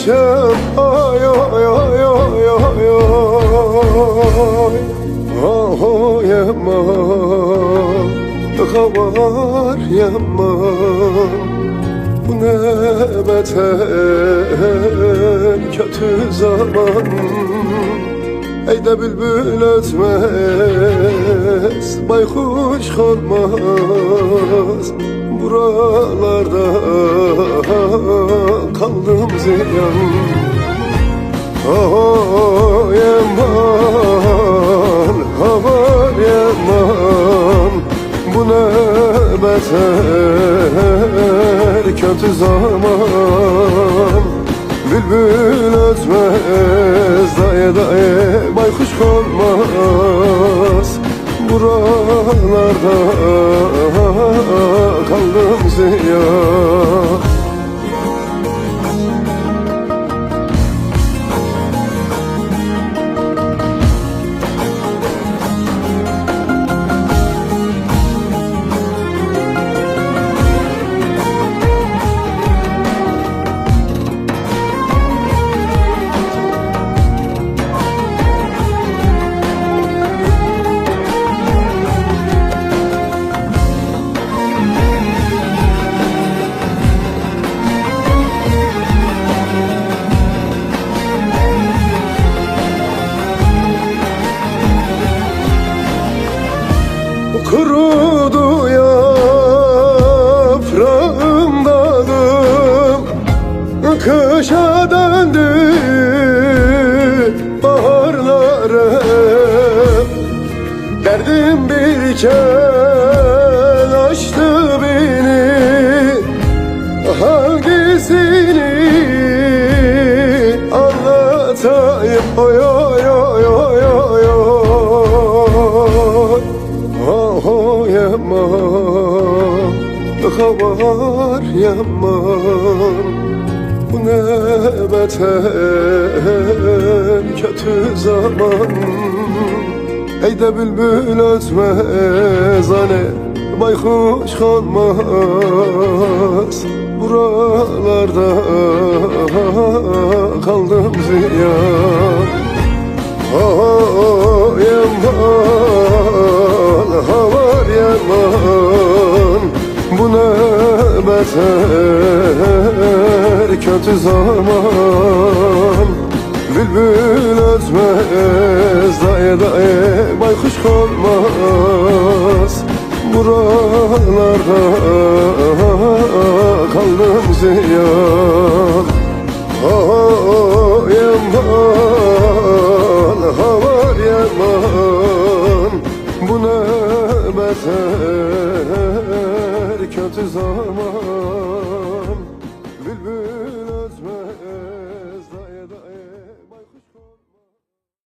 geçem. Ay ay ay ay ay ay. Ah yaman, kavar yaman. Bu ne beter kötü zaman. Ey de bülbül ötmez, baykuş konmaz. Buralarda kaldım ziyan. Oh yaman, aman yaman. Bu ne beter kötü zaman. Bülbül ötmez, daye daye baykuş konmaz. Buralarda kaldım ziyan. Kurudu yaprağım dalım, kışa döndü baharlarım. Derdim birken açtı beni, hangisini anlatayım? Oy oy oy oy oy oy. Oh yaman, kavar yaman. Bu ne beter kötü zaman. Ey de bülbül ötmez, hani baykuş konmaz. Buralarda kaldım ziyan. Oh yaman, havar yaman. Bu ne beter kötü zaman. Bülbül ötmez, daye daye baykuş konmaz. Buralarda kaldım ziyan. Oh yaman, havar yaman. Bu ne beter kötü zaman.